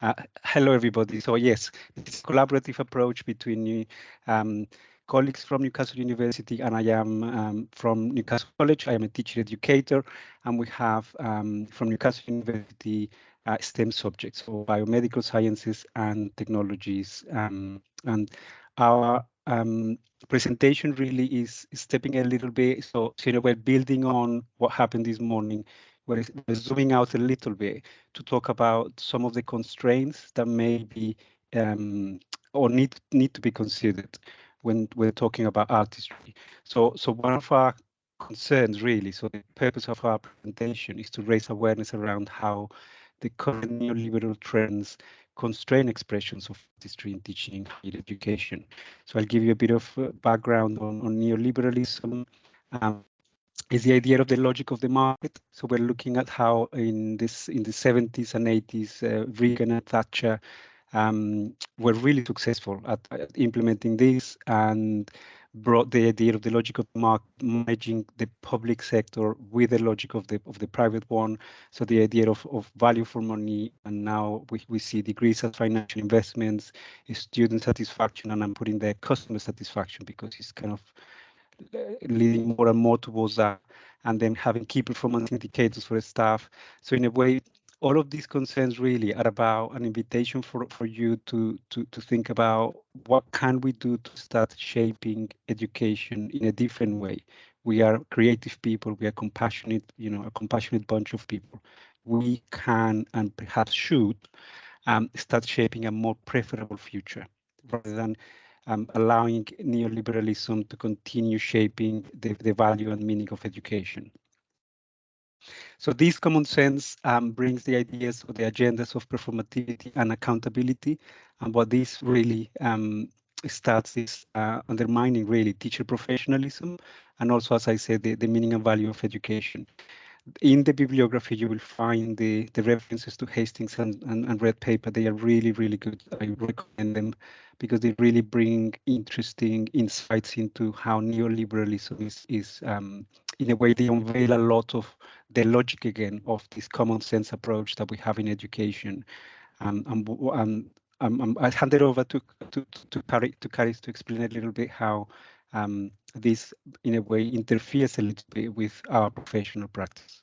Hello, everybody. So yes, it's a collaborative approach between colleagues from Newcastle University, and I am from Newcastle College. I am a teacher educator, and we have from Newcastle University STEM subjects, so biomedical sciences and technologies. And our presentation really is stepping a little bit. So we're building on what happened this morning. We're zooming out a little bit to talk about some of the constraints that may be or need to be considered when we're talking about artistry. So one of our concerns really, so the purpose of our presentation is to raise awareness around how the current neoliberal trends constrain expressions of artistry in teaching in higher education. So I'll give you a bit of background on neoliberalism. Is the idea of the logic of the market. So we're looking at how in the 70s and 80s, Reagan and Thatcher were really successful at implementing this and brought the idea of the logic of the market, merging the public sector with the logic of the private one. So the idea of value for money, and now we see degrees as financial investments, student satisfaction, and I'm putting there customer satisfaction because it's kind of leading more and more towards that, and then having key performance indicators for the staff. So in a way, all of these concerns really are about an invitation for you to think about what can we do to start shaping education in a different way. We are creative people, we are compassionate, a compassionate bunch of people. We can and perhaps should start shaping a more preferable future rather than allowing neoliberalism to continue shaping the value and meaning of education. So this common sense brings the ideas or the agendas of performativity and accountability. And what this really starts is undermining really teacher professionalism, and also, as I said, the meaning and value of education. In the bibliography, you will find the references to Hastings and Red Paper. They are really, really good. I recommend them because they really bring interesting insights into how neoliberalism is in a way, they unveil a lot of the logic again of this common sense approach that we have in education. I hand it over to Carys to explain a little bit how this, in a way, interferes a little bit with our professional practice.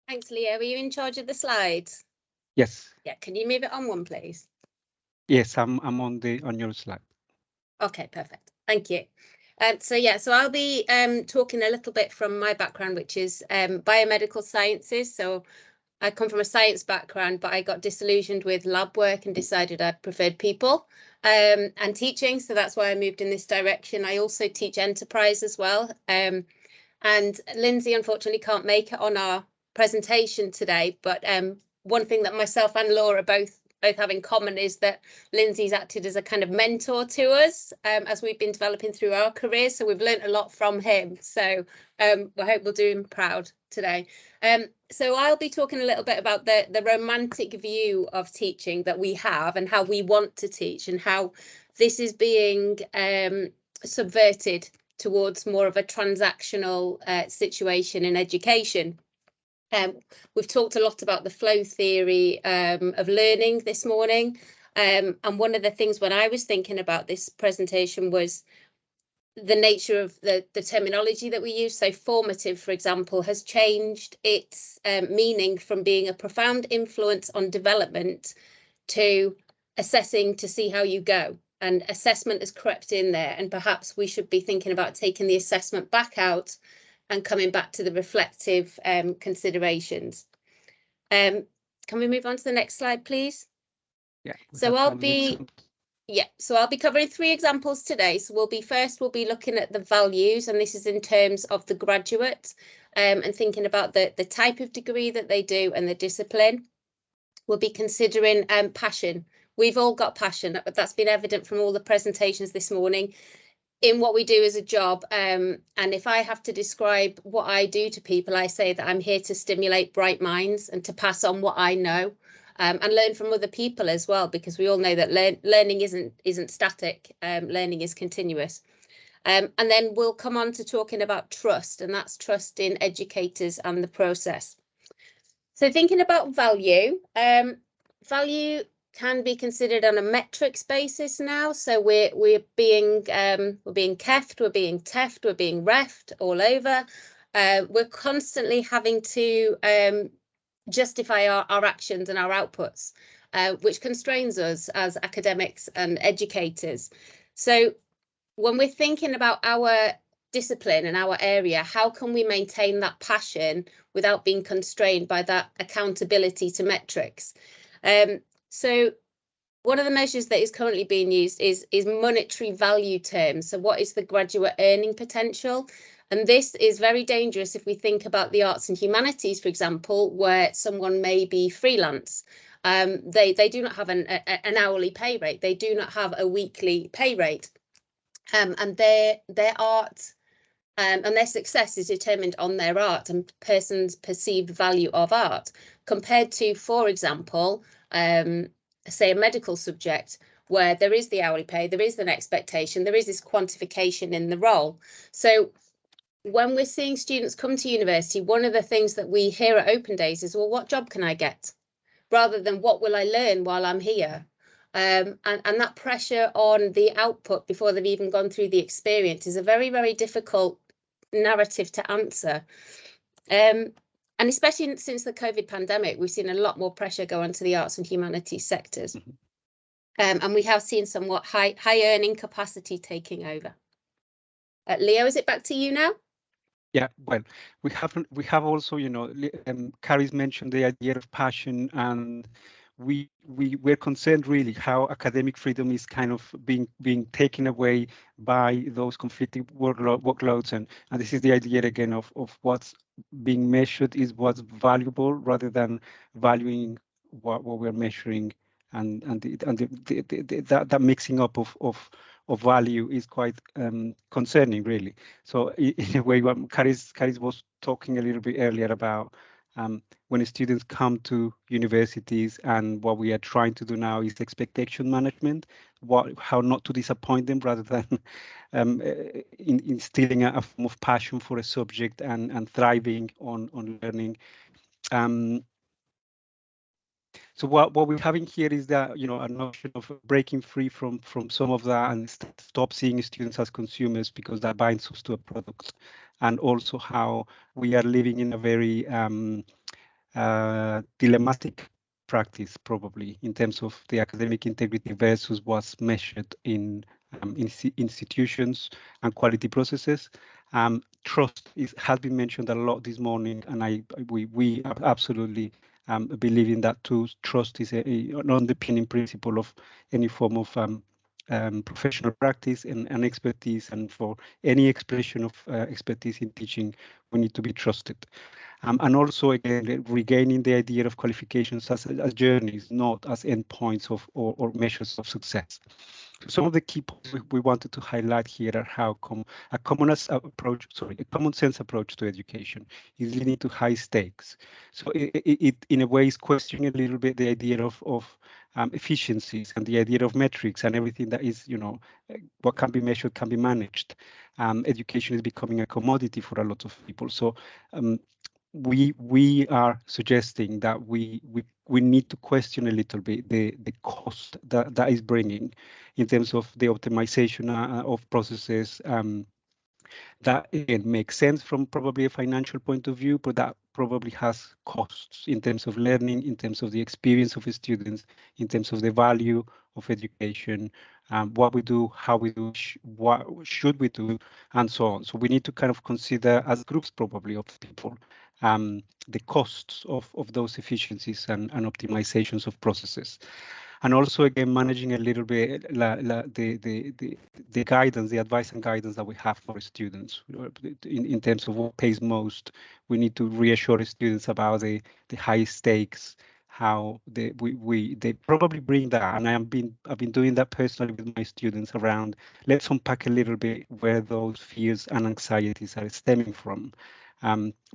Thanks, Leo. Are you in charge of the slides? Yes. Yeah. Can you move it on one, please? Yes, I'm on your slide. Okay, perfect. Thank you. So I'll be talking a little bit from my background, which is biomedical sciences. So I come from a science background, but I got disillusioned with lab work and decided I preferred people and teaching. So that's why I moved in this direction. I also teach enterprise as well. And Lindsay, unfortunately, can't make it on our presentation today. But one thing that myself and Laura both have in common is that Lindsay's acted as a kind of mentor to us as we've been developing through our careers. So we've learned a lot from him. So I hope we'll do him proud today. So I'll be talking a little bit about the romantic view of teaching that we have and how we want to teach and how this is being subverted towards more of a transactional situation in education. We've talked a lot about the flow theory of learning this morning. And one of the things when I was thinking about this presentation was the nature of the terminology that we use. So formative, for example, has changed its meaning from being a profound influence on development to assessing to see how you go. And assessment has crept in there. And perhaps we should be thinking about taking the assessment back out and coming back to the reflective considerations. Can we move on to the next slide, please? Yeah. So I'll be covering 3 examples today. So we'll be looking at the values, and this is in terms of the graduate and thinking about the type of degree that they do and the discipline. We'll be considering passion. We've all got passion, but that's been evident from all the presentations this morning in what we do as a job. And if I have to describe what I do to people, I say that I'm here to stimulate bright minds and to pass on what I know and learn from other people as well, because we all know that learning isn't static, learning is continuous. And then we'll come on to talking about trust, and that's trust in educators and the process. So thinking about value, Value can be considered on a metrics basis now. So we're being keft, we're being teft, we're being refed all over. We're constantly having to justify our actions and our outputs, which constrains us as academics and educators. So when we're thinking about our discipline and our area, how can we maintain that passion without being constrained by that accountability to metrics? So one of the measures that is currently being used is monetary value terms. So what is the graduate earning potential? And this is very dangerous if we think about the arts and humanities, for example, where someone may be freelance. They do not have an hourly pay rate. They do not have a weekly pay rate. And their art and their success is determined on their art and person's perceived value of art, compared to, for example, say a medical subject where there is the hourly pay, there is an expectation, there is this quantification in the role. So when we're seeing students come to university, one of the things that we hear at Open Days is, well, what job can I get? Rather than what will I learn while I'm here? And that pressure on the output before they've even gone through the experience is a very, very difficult narrative to answer. And especially since the COVID pandemic, we've seen a lot more pressure go onto the arts and humanities sectors. And we have seen somewhat high earning capacity taking over. Leo, is it back to you now? Yeah, well, we have also, you know, Carys mentioned the idea of passion, and we're concerned really how academic freedom is kind of being taken away by those conflicting workloads, and this is the idea again of what's being measured is what's valuable rather than valuing what we're measuring, and that mixing up of value is quite concerning, really. So in a way, what Carys was talking a little bit earlier about when students come to universities, and what we are trying to do now is expectation management, how not to disappoint them rather than instilling a form of passion for a subject and thriving on learning. So what we're having here is that, you know, a notion of breaking free from some of that and stop seeing students as consumers, because that binds us to a product, and also how we are living in a very dilemmatic practice, probably, in terms of the academic integrity versus what's measured in institutions and quality processes. Trust has been mentioned a lot this morning, and we absolutely believe in that too. Trust is an underpinning principle of any form of professional practice and expertise, and for any expression of expertise in teaching, we need to be trusted. And also, again, regaining the idea of qualifications as journeys, not as endpoints or measures of success. Some of the key points we wanted to highlight here are how a common sense approach to education is leading to high stakes. So it in a way is questioning a little bit the idea of efficiencies and the idea of metrics and everything that is, you know, what can be measured can be managed. Education is becoming a commodity for a lot of people. So we are suggesting that we need to question a little bit the cost that is bringing in terms of the optimization of processes. That again makes sense from probably a financial point of view, but that probably has costs in terms of learning, in terms of the experience of the students, in terms of the value of education, what we do, how we do, what should we do, and so on. So we need to kind of consider as groups probably of people the costs of those efficiencies and optimizations of processes. And also, again, managing a little bit the guidance, the advice and guidance that we have for students in terms of what pays most. We need to reassure students about the high stakes, how they probably bring that, and I've been doing that personally with my students around. Let's unpack a little bit where those fears and anxieties are stemming from.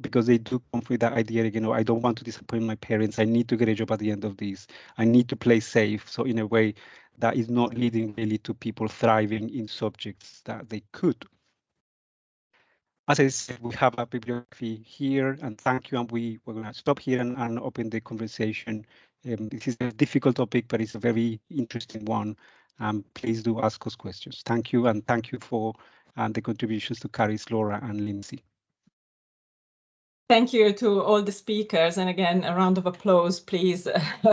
Because they do come with that idea, you know, I don't want to disappoint my parents. I need to get a job at the end of this. I need to play safe. So in a way, that is not leading really to people thriving in subjects that they could. As I said, we have a bibliography here, and thank you. And we're going to stop here and open the conversation This is a difficult topic, but it's a very interesting one. Please do ask us questions. Thank you, and thank you for the contributions to Carys, Laura, and Lindsay. Thank you to all the speakers, and again, a round of applause, please,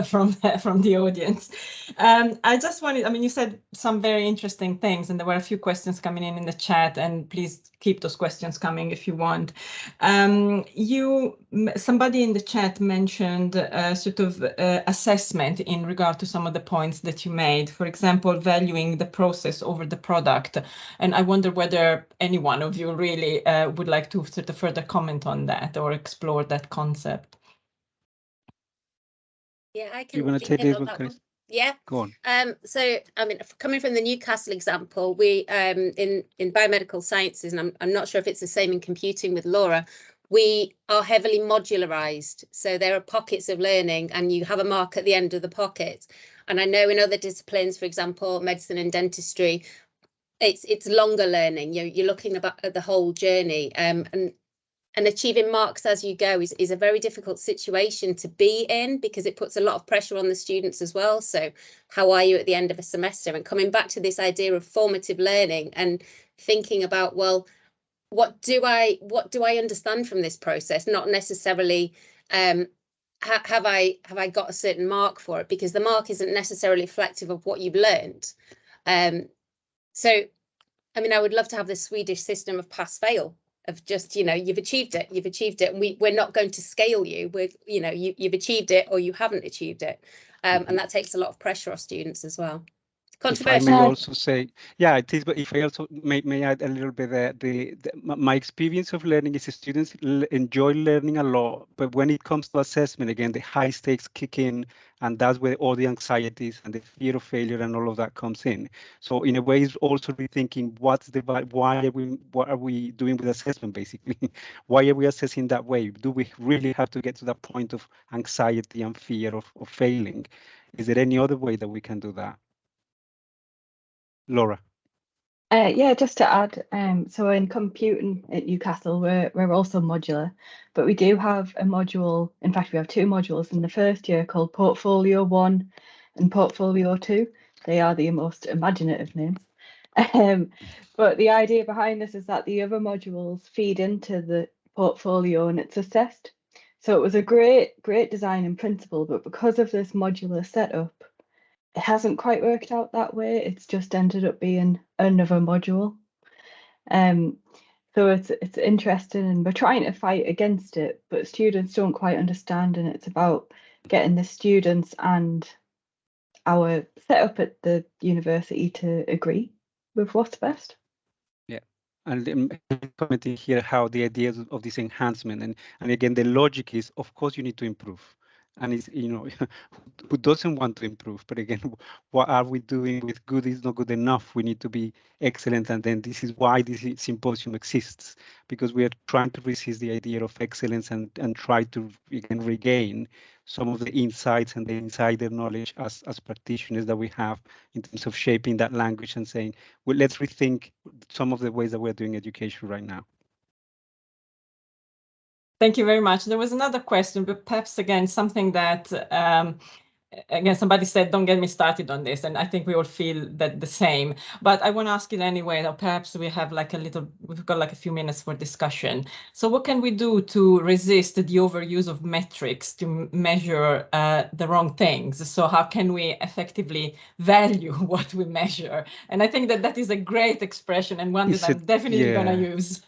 from the audience. I just wanted, I mean, you said some very interesting things, and there were a few questions coming in the chat, and please keep those questions coming if you want. Somebody in the chat mentioned sort of assessment in regard to some of the points that you made, for example, valuing the process over the product. And I wonder whether any one of you really would like to sort of further comment on that or explore that concept. Yeah, I can. You want to take this one, Carys? Yeah. Go on. So, I mean, coming from the Newcastle example, we in biomedical sciences, and I'm not sure if it's the same in computing with Laura, we are heavily modularized. So there are pockets of learning, and you have a mark at the end of the pocket. And I know in other disciplines, for example, medicine and dentistry, it's longer learning. You're looking at the whole journey, and achieving marks as you go is a very difficult situation to be in, because it puts a lot of pressure on the students as well. So how are you at the end of a semester? And coming back to this idea of formative learning and thinking about, well, what do I understand from this process? Not necessarily have I got a certain mark for it, because the mark isn't necessarily reflective of what you've learned. So, I mean, I would love to have the Swedish system of pass-fail, of just, you've achieved it, and we're not going to scale you with, you've achieved it or you haven't achieved it. And that takes a lot of pressure off students as well. Controversial. If I may also say, yeah, it is, but if I also may add a little bit that my experience of learning is students enjoy learning a lot, but when it comes to assessment, again, the high stakes kick in, and that's where all the anxieties and the fear of failure and all of that comes in. So in a way, it's also rethinking what are we doing with assessment, basically? Why are we assessing that way? Do we really have to get to that point of anxiety and fear of failing? Is there any other way that we can do that? Laura. Yeah, just to add, so in computing at Newcastle, we're also modular, but we do have a module. In fact, we have two modules in the first year called Portfolio 1 and Portfolio 2. They are the most imaginative names. But the idea behind this is that the other modules feed into the portfolio and it's assessed. So it was a great design in principle, but because of this modular setup, it hasn't quite worked out that way. It's just ended up being another module. So it's interesting, and we're trying to fight against it, but students don't quite understand, and it's about getting the students and our setup at the university to agree with what's best. Yeah, and commenting here how the idea of this enhancement, and again, the logic is, of course, you need to improve. And it's, who doesn't want to improve? But again, what are we doing with good is not good enough? We need to be excellent. And then this is why this symposium exists, because we are trying to resist the idea of excellence and try to again regain some of the insights and the insider knowledge as practitioners that we have in terms of shaping that language and saying, well, let's rethink some of the ways that we're doing education right now. Thank you very much. There was another question, but perhaps again, something that, again, somebody said, don't get me started on this. And I think we all feel that the same, but I want to ask it anyway, or perhaps we have we've got like a few minutes for discussion. So what can we do to resist the overuse of metrics to measure the wrong things? So how can we effectively value what we measure? And I think that is a great expression, and one that I'm definitely going to use.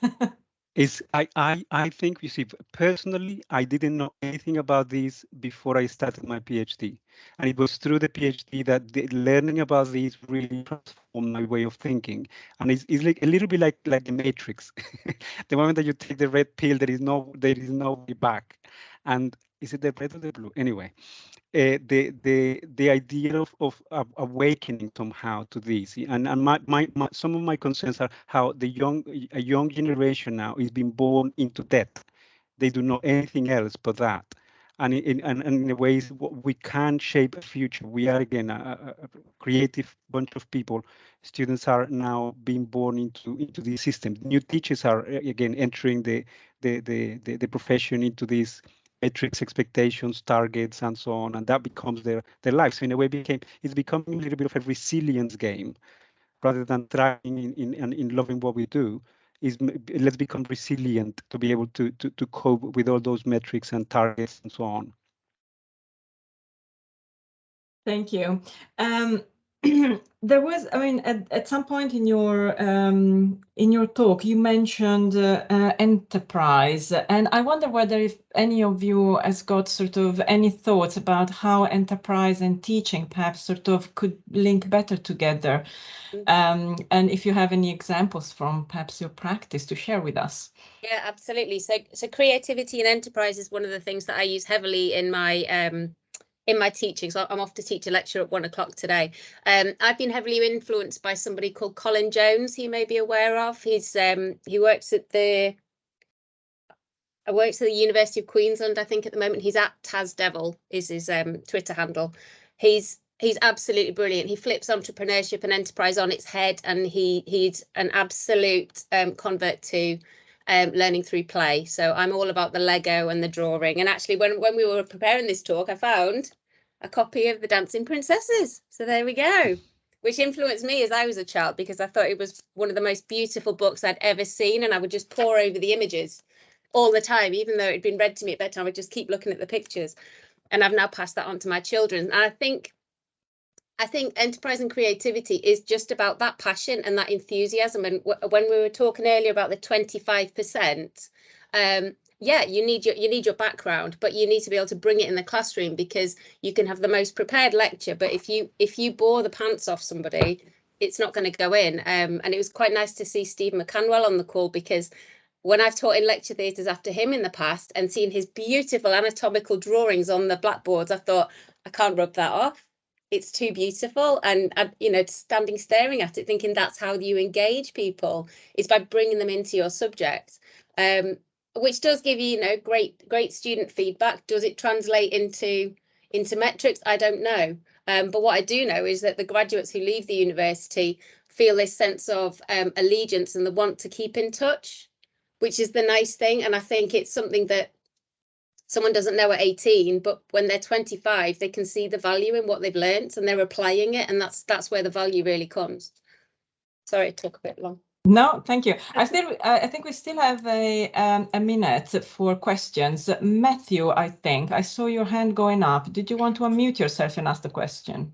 I think, you see, personally, I didn't know anything about this before I started my PhD. And it was through the PhD that learning about this really transformed my way of thinking. And it's like a little bit like the Matrix. The moment that you take the red pill, there is no way back. And is it the red or the blue? Anyway. The idea of awakening somehow to this, and some of my concerns are how a young generation now is being born into debt. They do not anything else but that, and in a way we can shape a future. We are again a creative bunch of people. Students are now being born into this system. New teachers are again entering the profession into this metrics, expectations, targets, and so on, and that becomes their life. So in a way, it's becoming a little bit of a resilience game, rather than thriving in loving what we do. Let's become resilient to be able to cope with all those metrics and targets and so on. Thank you. There was, I mean, at some point in your talk, you mentioned enterprise, and I wonder whether if any of you has got sort of any thoughts about how enterprise and teaching perhaps sort of could link better together, and if you have any examples from perhaps your practice to share with us. Yeah, absolutely. So creativity and enterprise is one of the things that I use heavily in my teaching. So I'm off to teach a lecture at 1 o'clock today. I've been heavily influenced by somebody called Colin Jones, who you may be aware of. He works at the University of Queensland, I think, at the moment. He's at TasDevil is his Twitter handle. He's absolutely brilliant. He flips entrepreneurship and enterprise on its head, and he's an absolute convert to learning through play. So I'm all about the Lego and the drawing. And actually, when we were preparing this talk, I found a copy of The Dancing Princesses. So there we go, which influenced me as I was a child, because I thought it was one of the most beautiful books I'd ever seen, and I would just pore over the images all the time. Even though it'd been read to me at bedtime, I would just keep looking at the pictures. And I've now passed that on to my children. And I think enterprise and creativity is just about that passion and that enthusiasm. And when we were talking earlier about the 25%, yeah, you need your background, but you need to be able to bring it in the classroom, because you can have the most prepared lecture, but if you bore the pants off somebody, it's not going to go in. And it was quite nice to see Steve McCanwell on the call, because when I've taught in lecture theatres after him in the past and seen his beautiful anatomical drawings on the blackboards, I thought, I can't rub that off. It's too beautiful. And you know, standing staring at it, thinking that's how you engage people, is by bringing them into your subject, which does give you, you know, great student feedback. Does it translate into metrics? I don't know. But what I do know is that the graduates who leave the university feel this sense of allegiance and the want to keep in touch, which is the nice thing. And I think it's something that someone doesn't know at 18, but when they're 25, they can see the value in what they've learnt and they're applying it. And that's where the value really comes. Sorry, it took a bit long. No, thank you. I think we still have a minute for questions. Matthew, I think I saw your hand going up. Did you want to unmute yourself and ask the question?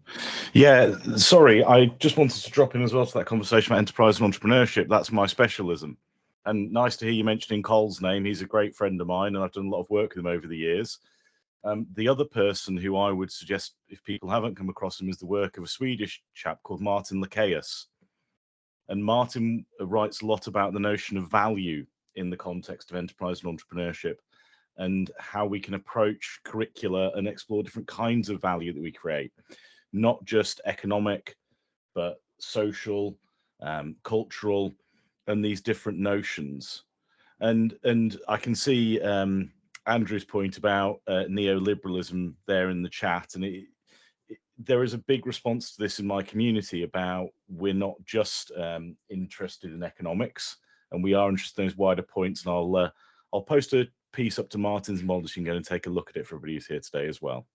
Yeah, sorry. I just wanted to drop in as well to that conversation about enterprise and entrepreneurship. That's my specialism. And nice to hear you mentioning Cole's name. He's a great friend of mine, and I've done a lot of work with him over the years. The other person who I would suggest, if people haven't come across him, is the work of a Swedish chap called Martin Lekeus. And Martin writes a lot about the notion of value in the context of enterprise and entrepreneurship, and how we can approach curricula and explore different kinds of value that we create, not just economic, but social, cultural, and these different notions. And I can see Andrew's point about neoliberalism there in the chat, and there is a big response to this in my community about we're not just interested in economics, and we are interested in those wider points. And I'll post a piece up to Martin's model so you can go and take a look at it for everybody who's here today as well.